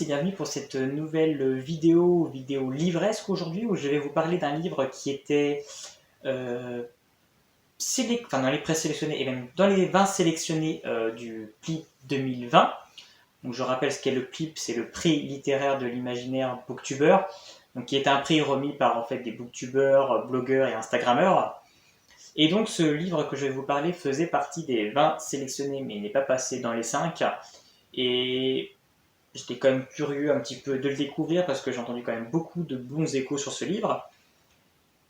tous et bienvenue pour cette nouvelle vidéo livresque aujourd'hui où je vais vous parler d'un livre qui était dans les présélectionnés et même dans les 20 sélectionnés du PLIP 2020. Donc je rappelle ce qu'est le PLIP, c'est le prix littéraire de l'imaginaire booktuber, donc qui est un prix remis par en fait des booktubers, blogueurs et instagrammeurs. Et donc ce livre que je vais vous parler faisait partie des 20 sélectionnés mais il n'est pas passé dans les 5. Et j'étais quand même curieux un petit peu de le découvrir parce que j'ai entendu quand même beaucoup de bons échos sur ce livre.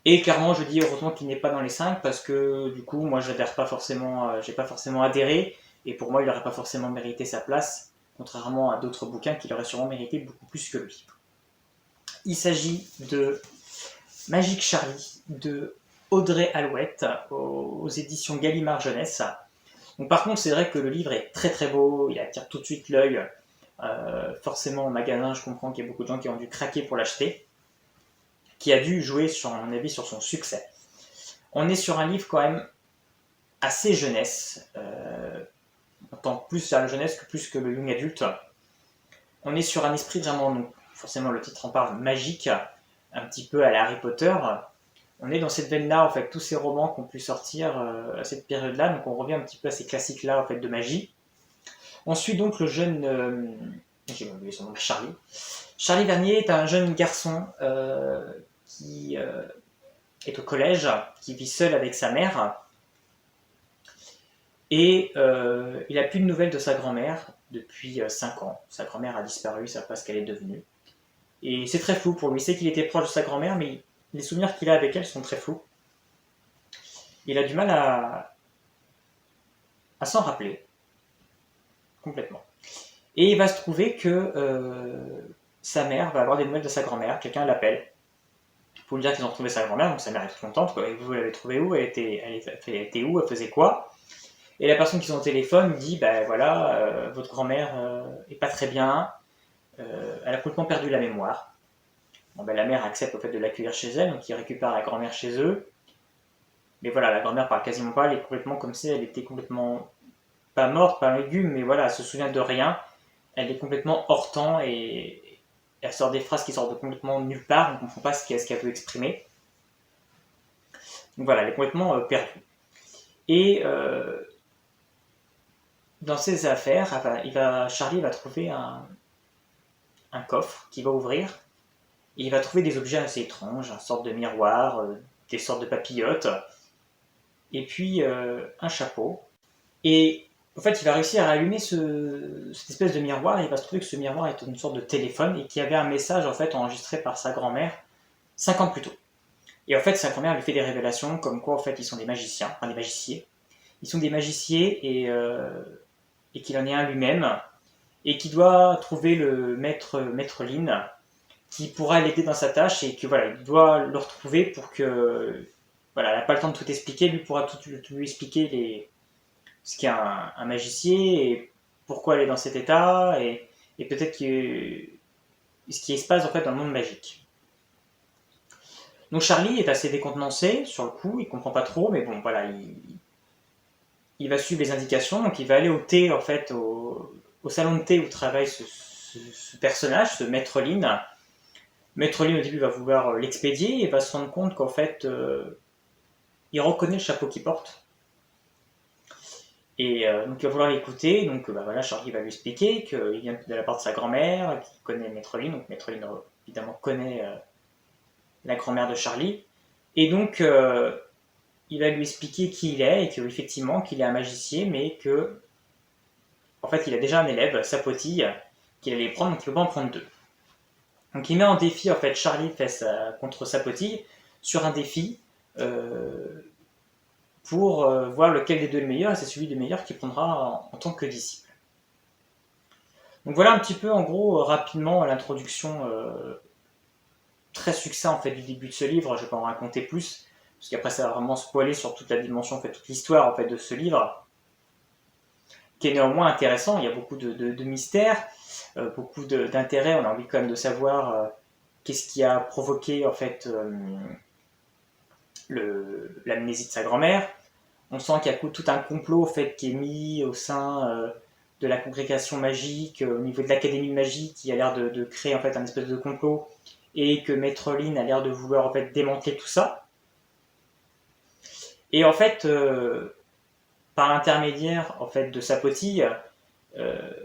Et clairement, je dis heureusement qu'il n'est pas dans les 5 parce que du coup, moi, j'adhère pas forcément, j'ai pas forcément adhéré et pour moi, il n'aurait pas forcément mérité sa place, contrairement à d'autres bouquins qu'il aurait sûrement mérité beaucoup plus que lui. Il s'agit de Magic Charlie de Audrey Alouette aux éditions Gallimard Jeunesse. Donc, par contre, c'est vrai que le livre est très très beau, il attire tout de suite l'œil. Forcément, en magasin, je comprends qu'il y a beaucoup de gens qui ont dû craquer pour l'acheter, qui a dû jouer, à mon avis, sur son succès. On est sur un livre quand même assez jeunesse, on tend plus à la jeunesse que plus que le young adulte. On est sur un esprit vraiment, donc, forcément le titre en parle, magique, un petit peu à la Harry Potter. On est dans cette veine-là, en fait, tous ces romans qui ont pu sortir à cette période-là, donc on revient un petit peu à ces classiques-là, en fait, de magie. On suit donc le jeune, j'ai oublié son nom, Charlie. Charlie Vernier est un jeune garçon qui est au collège, qui vit seul avec sa mère. Et il n'a plus de nouvelles de sa grand-mère depuis 5 ans. Sa grand-mère a disparu, il ne sait pas ce qu'elle est devenue. Et c'est très flou pour lui. Il sait qu'il était proche de sa grand-mère, mais les souvenirs qu'il a avec elle sont très flous. Il a du mal à s'en rappeler complètement. Et il va se trouver que sa mère va avoir des nouvelles de sa grand-mère. Quelqu'un l'appelle pour lui dire qu'ils ont retrouvé sa grand-mère. Donc sa mère est toute contente. Quoi. Et vous l'avez trouvée où elle était où? Elle faisait quoi? Et la personne qui est au téléphone dit ben voilà, votre grand-mère est pas très bien. Elle a complètement perdu la mémoire. Bon, ben, la mère accepte au fait de l'accueillir chez elle, donc il récupère la grand-mère chez eux. Mais voilà, la grand-mère parle quasiment pas. Elle est complètement comme si elle était complètement pas morte, pas légume, mais voilà, elle se souvient de rien. Elle est complètement hors temps et elle sort des phrases qui sortent de complètement nulle part, on ne comprend pas ce qu'elle veut exprimer. Donc voilà, elle est complètement perdue. Et dans ses affaires, Charlie va trouver un coffre qu'il va ouvrir et il va trouver des objets assez étranges, une sorte de miroir, des sortes de papillotes, et puis un chapeau. Et en fait, il va réussir à allumer cette espèce de miroir et il va se trouver que ce miroir est une sorte de téléphone et qu'il y avait un message en fait enregistré par sa grand-mère 5 ans plus tôt. Et en fait, sa grand-mère lui fait des révélations comme quoi en fait ils sont des magiciens, enfin des magiciers. Ils sont des magiciers et qu'il en est un lui-même et qui doit trouver le maître Lin qui pourra l'aider dans sa tâche et que voilà, il doit le retrouver pour que voilà, elle n'a pas le temps de tout expliquer, lui pourra tout lui expliquer ce qu'est un magicien et pourquoi elle est dans cet état et peut-être ce qui se passe en fait dans le monde magique. Donc Charlie est assez décontenancé sur le coup, il comprend pas trop, mais bon voilà, il va suivre les indications, donc il va aller au thé en fait, au salon de thé où travaille ce personnage, ce maître Lin. Maître Lin au début va vouloir l'expédier et va se rendre compte qu'en fait il reconnaît le chapeau qu'il porte. Et donc il va vouloir l'écouter, donc voilà, Charlie va lui expliquer qu'il vient de la part de sa grand-mère, qu'il connaît Maître Lin, donc Maître Lin évidemment connaît la grand-mère de Charlie. Et donc il va lui expliquer qui il est et qu'effectivement qu'il est un magicien, mais que en fait il a déjà un élève, Sapotille, qu'il allait prendre, donc il ne peut pas en prendre deux. Donc il met en défi en fait Charlie contre Sapotille sur un défi pour voir lequel des deux est le meilleur, et c'est celui du meilleur qui prendra en tant que disciple. Donc voilà un petit peu en gros rapidement l'introduction très succinct en fait du début de ce livre. Je ne vais pas en raconter plus parce qu'après ça va vraiment spoiler sur toute la dimension, en fait toute l'histoire en fait de ce livre, qui est néanmoins intéressant. Il y a beaucoup de mystères, beaucoup d'intérêt. On a envie quand même de savoir qu'est-ce qui a provoqué en fait l'amnésie de sa grand-mère. On sent qu'il y a tout un complot en fait, qui est mis au sein de la congrégation magique, au niveau de l'académie de magie qui a l'air de créer en fait un espèce de complot et que Maître Lin a l'air de vouloir en fait démanteler tout ça. Et en fait, par l'intermédiaire en fait de Sapoti,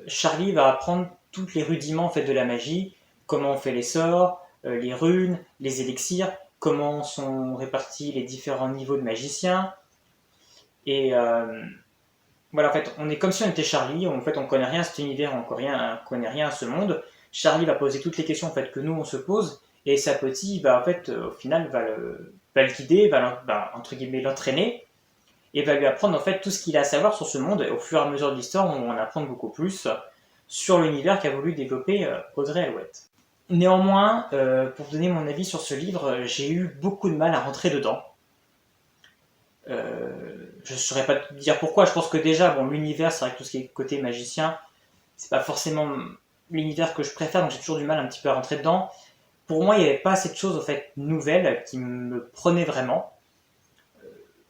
Charlie va apprendre tous les rudiments en fait de la magie, comment on fait les sorts, les runes, les élixirs, comment sont répartis les différents niveaux de magiciens. Et voilà, en fait, on est comme si on était Charlie, en fait, on connaît rien à cet univers, on connaît rien à ce monde. Charlie va poser toutes les questions en fait que nous on se pose, et Sapoti va en fait, au final, va le guider, va entre guillemets l'entraîner, et va lui apprendre en fait tout ce qu'il a à savoir sur ce monde. Et au fur et à mesure de l'histoire, on va en apprendre beaucoup plus sur l'univers qu'a voulu développer Audrey Alouette. Néanmoins, pour donner mon avis sur ce livre, j'ai eu beaucoup de mal à rentrer dedans. Je ne saurais pas te dire pourquoi. Je pense que déjà, bon, l'univers, c'est vrai que tout ce qui est côté magicien, c'est pas forcément l'univers que je préfère, donc j'ai toujours du mal un petit peu à rentrer dedans. Pour moi, il n'y avait pas assez de choses en fait nouvelles qui me prenaient vraiment.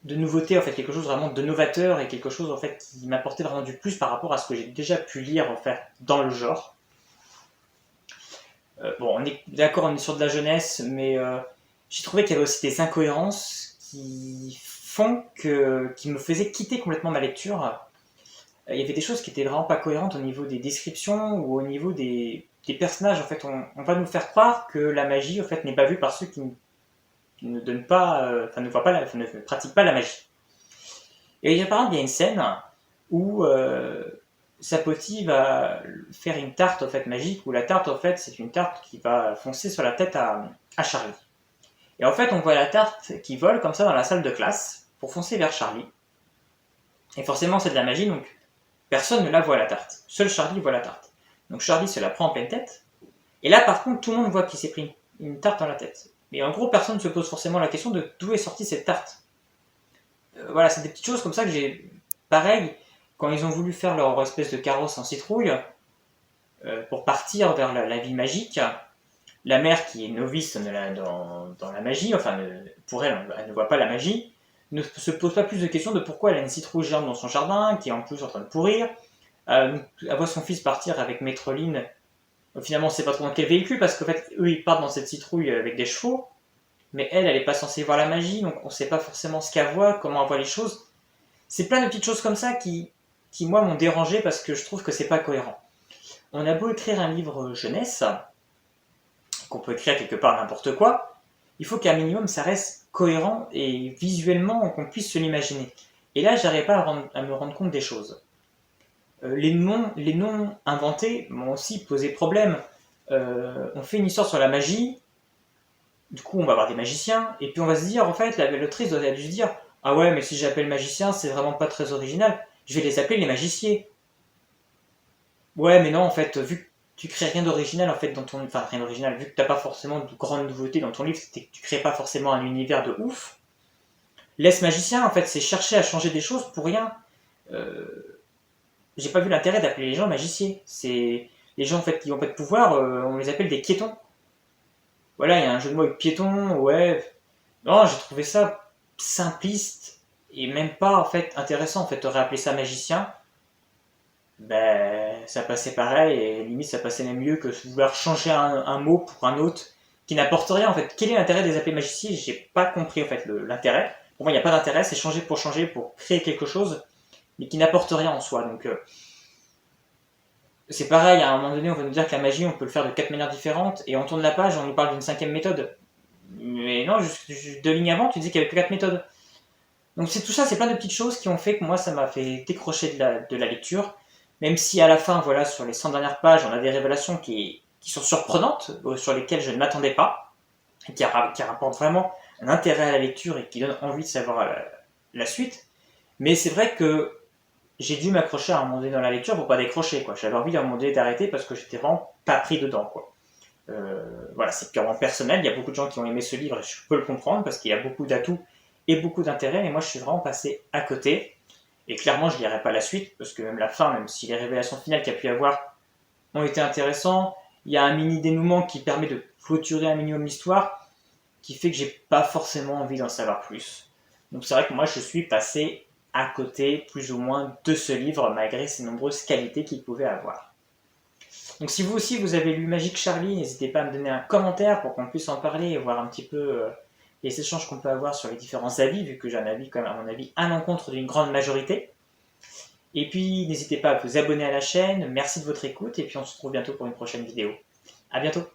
De nouveauté, en fait, quelque chose vraiment de novateur et quelque chose en fait qui m'apportait vraiment du plus par rapport à ce que j'ai déjà pu lire en fait dans le genre. Bon, on est d'accord, on est sur de la jeunesse, mais j'ai trouvé qu'il y avait aussi des incohérences qui me faisaient quitter complètement ma lecture. Il y avait des choses qui étaient vraiment pas cohérentes au niveau des descriptions ou au niveau des personnages. En fait, on va nous faire croire que la magie, en fait, n'est pas vue par ceux qui ne donnent pas, ne voient pas, ne pratiquent pas la magie. Et par exemple, il y a une scène où Sapoti va faire une tarte en fait magique, où la tarte en fait c'est une tarte qui va foncer sur la tête à Charlie. Et en fait on voit la tarte qui vole comme ça dans la salle de classe pour foncer vers Charlie. Et forcément c'est de la magie, donc personne ne la voit la tarte. Seul Charlie voit la tarte. Donc Charlie se la prend en pleine tête. Et là par contre tout le monde voit qu'il s'est pris une tarte dans la tête. Mais en gros personne ne se pose forcément la question de d'où est sortie cette tarte. Voilà, c'est des petites choses comme ça que j'ai... Pareil, quand ils ont voulu faire leur espèce de carrosse en citrouille, pour partir vers la vie magique, la mère qui est novice dans la magie, enfin pour elle, elle ne voit pas la magie, ne se pose pas plus de questions de pourquoi elle a une citrouille géante dans son jardin, qui est en plus en train de pourrir. Elle voit son fils partir avec Maître Lin. Finalement, on ne sait pas trop dans quel véhicule, parce qu'en fait, eux, ils partent dans cette citrouille avec des chevaux, mais elle n'est pas censée voir la magie, donc on ne sait pas forcément ce qu'elle voit, comment elle voit les choses. C'est plein de petites choses comme ça qui moi, m'ont dérangé parce que je trouve que c'est pas cohérent. On a beau écrire un livre jeunesse, qu'on peut écrire quelque part n'importe quoi, il faut qu'à minimum ça reste cohérent et visuellement qu'on puisse se l'imaginer. Et là, j'arrive pas à me rendre compte des choses. Les noms inventés m'ont aussi posé problème. On fait une histoire sur la magie, du coup on va avoir des magiciens, et puis on va se dire, en fait, l'autrice doit dû se dire, ah ouais, mais si j'appelle magicien, c'est vraiment pas très original, je vais les appeler les magiciers. Ouais, mais non, en fait, vu que tu crées rien d'original, en fait, enfin, rien d'original, vu que t'as pas forcément de grandes nouveautés dans ton livre, c'est que tu crées pas forcément un univers de ouf, laisse magicien, en fait, c'est chercher à changer des choses pour rien. J'ai pas vu l'intérêt d'appeler les gens magiciers. C'est les gens, en fait, qui ont pas de pouvoir, on les appelle des piétons. Voilà, il y a un jeu de mots avec piéton, ouais. Non, j'ai trouvé ça simpliste et même pas, en fait, intéressant. En fait, t'aurais appelé ça magicien, ben, ça passait pareil, et limite ça passait même mieux que de vouloir changer un mot pour un autre qui n'apporte rien en fait. Quel est l'intérêt des appels magiciens? J'ai pas compris en fait l'intérêt. Pour moi, il n'y a pas d'intérêt, c'est changer pour créer quelque chose, mais qui n'apporte rien en soi. Donc c'est pareil, à un moment donné, on va nous dire que la magie, on peut le faire de 4 manières différentes, et on tourne la page, on nous parle d'une 5e méthode. Mais non, juste 2 lignes avant, tu dis qu'il y avait que 4 méthodes. Donc c'est tout ça, c'est plein de petites choses qui ont fait que moi, ça m'a fait décrocher de la lecture. Même si à la fin, voilà, sur les 100 dernières pages, on a des révélations qui sont surprenantes, sur lesquelles je ne m'attendais pas, et qui rapportent vraiment un intérêt à la lecture et qui donnent envie de savoir la suite. Mais c'est vrai que j'ai dû m'accrocher à un moment donné dans la lecture pour pas décrocher, quoi. J'avais envie à un moment donné d'arrêter parce que j'étais vraiment pas pris dedans, quoi. Voilà, c'est purement personnel. Il y a beaucoup de gens qui ont aimé ce livre et je peux le comprendre parce qu'il y a beaucoup d'atouts et beaucoup d'intérêt, mais moi je suis vraiment passé à côté. Et clairement, je lirai pas la suite, parce que même la fin, même si les révélations finales qu'il y a pu y avoir ont été intéressantes, il y a un mini dénouement qui permet de clôturer un minimum l'histoire, qui fait que j'ai pas forcément envie d'en savoir plus. Donc c'est vrai que moi, je suis passé à côté plus ou moins de ce livre malgré ses nombreuses qualités qu'il pouvait avoir. Donc si vous aussi vous avez lu Magic Charlie, n'hésitez pas à me donner un commentaire pour qu'on puisse en parler et voir un petit peu les échanges qu'on peut avoir sur les différents avis, vu que j'ai un avis quand même à mon avis à l'encontre d'une grande majorité. Et puis n'hésitez pas à vous abonner à la chaîne, merci de votre écoute et puis on se retrouve bientôt pour une prochaine vidéo. À bientôt.